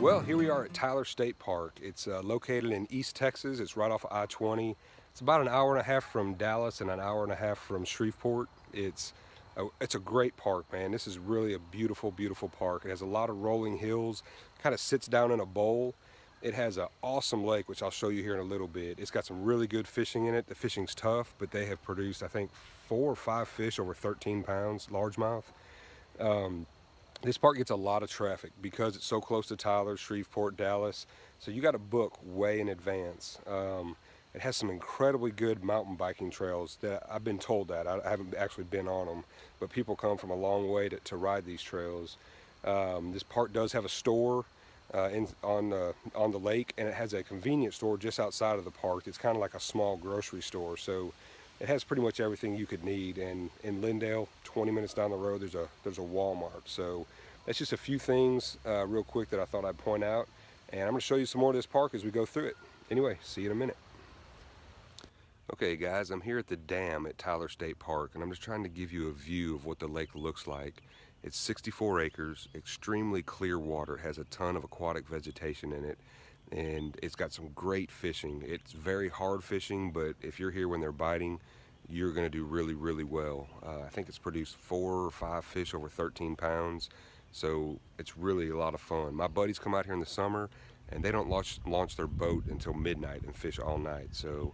Well, here we are at Tyler State Park. It's located in East Texas. It's right off of I-20. It's about an hour and a half from Dallas and an hour and a half from Shreveport. It's a great park, man. This is really a beautiful, beautiful park. It has a lot of rolling hills, kind of sits down in a bowl. It has an awesome lake, which I'll show you here in a little bit. It's got some really good fishing in it. The fishing's tough, but they have produced, I think, 4 or 5 fish over 13 pounds, largemouth. This park gets a lot of traffic because it's so close to Tyler, Shreveport, Dallas. So you got to book way in advance. It has some incredibly good mountain biking trails that I've been told that. I haven't actually been on them, but people come from a long way to ride these trails. This park does have a store on the lake, and it has a convenience store just outside of the park. It's kind of like a small grocery store. So it has pretty much everything you could need. And in Lindale, 20 minutes down the road, there's a Walmart. So that's just a few things real quick that I thought I'd point out. And I'm going to show you some more of this park as we go through it. Anyway, see you in a minute. Okay guys, I'm here at the dam at Tyler State Park, and I'm just trying to give you a view of what the lake looks like. It's 64 acres, extremely clear water. It has a ton of aquatic vegetation in it, and it's got some great fishing. It's very hard fishing, but if you're here when they're biting, you're going to do really, really well. I think it's produced 4 or 5 fish over 13 pounds, so it's really a lot of fun. My buddies come out here in the summer, and they don't launch their boat until midnight and fish all night. So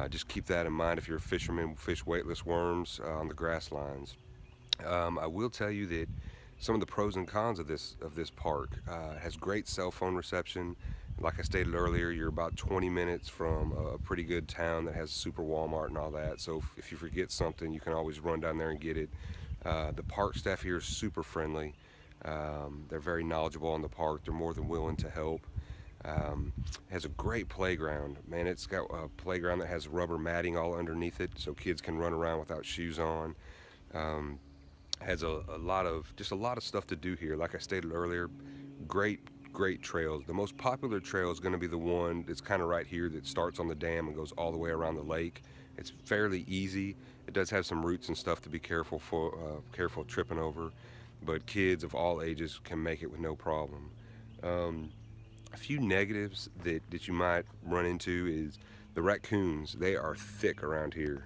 just keep that in mind if you're a fisherman. Fish weightless worms on the grass lines. I will tell you that some of the pros and cons of this park. It has great cell phone reception. Like I stated earlier, you're about 20 minutes from a pretty good town that has a super Walmart and all that. So if you forget something, you can always run down there and get it. The park staff here is super friendly. They're very knowledgeable on the park. They're more than willing to help. Has a great playground. Man, it's got a playground that has rubber matting all underneath it, so kids can run around without shoes on. Has a lot of stuff to do here. Like I stated earlier, great trails. The most popular trail is going to be the one that's kind of right here that starts on the dam and goes all the way around the lake. It's fairly easy. It does have some roots and stuff to be careful tripping over, but kids of all ages can make it with no problem. A few negatives that you might run into is the raccoons. They are thick around here.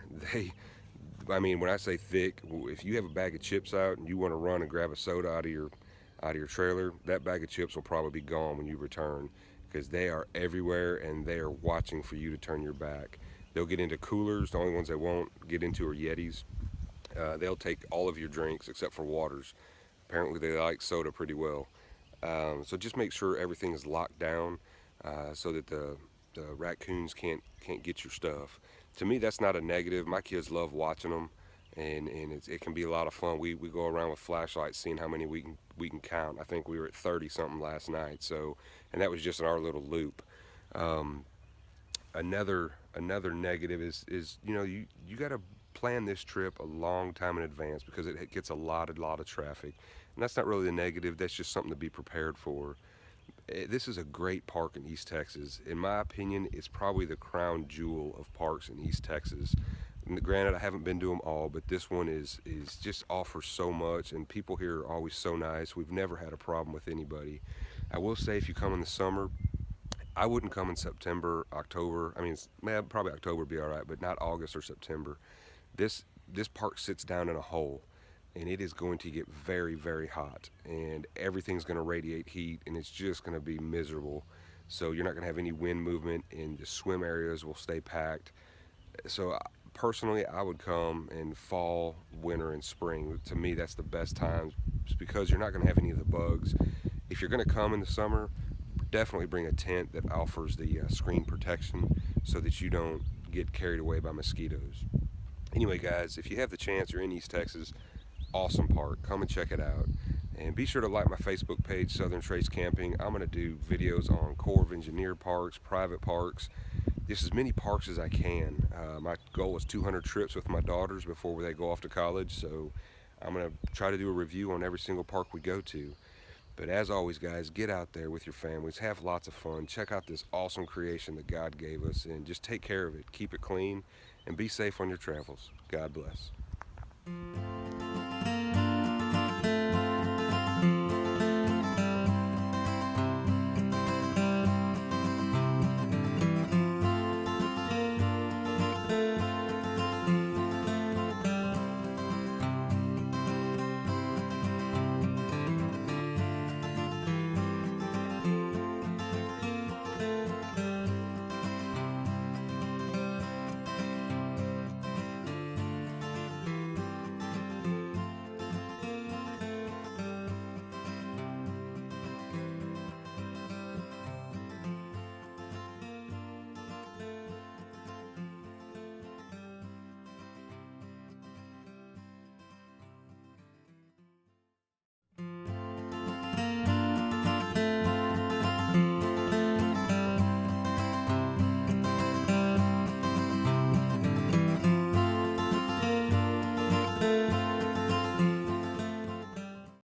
I mean, when I say thick, if you have a bag of chips out and you want to run and grab a soda out of your trailer, that bag of chips will probably be gone when you return, because they are everywhere and they are watching for you to turn your back. They'll get into coolers. The only ones they won't get into are Yetis. They'll take all of your drinks except for waters. Apparently they like soda pretty well. So just make sure everything is locked down so that the raccoons can't get your stuff. To me, that's not a negative. My kids love watching them, and it can be a lot of fun. We go around with flashlights seeing how many we can count. I think we were at 30 something last night. So, and that was just in our little loop. Another negative is you got to plan this trip a long time in advance, because it gets a lot of traffic. And that's not really a negative, that's just something to be prepared for. This is a great park in East Texas. In my opinion, it's probably the crown jewel of parks in East Texas. And granted, I haven't been to them all, but this one is just offers so much, and people here are always so nice. We've never had a problem with anybody. I will say, if you come in the summer, I wouldn't come in September, October. I mean, probably October would be all right, but not August or September. This park sits down in a hole, and it is going to get very, very hot, and everything's going to radiate heat, and it's just going to be miserable. So you're not going to have any wind movement, and the swim areas will stay packed. So personally, I would come in fall, winter, and spring. To me, that's the best time, because you're not going to have any of the bugs. If you're going to come in the summer, definitely bring a tent that offers the screen protection so that you don't get carried away by mosquitoes. Anyway guys, if you have the chance, you're in East Texas, awesome park. Come and check it out. And be sure to like my Facebook page, Southern Trace Camping. I'm going to do videos on Corps of Engineer parks, private parks, just as many parks as I can. My goal is 200 trips with my daughters before they go off to college, so I'm going to try to do a review on every single park we go to. But as always guys, get out there with your families, have lots of fun, check out this awesome creation that God gave us, and just take care of it, keep it clean, and be safe on your travels. God bless.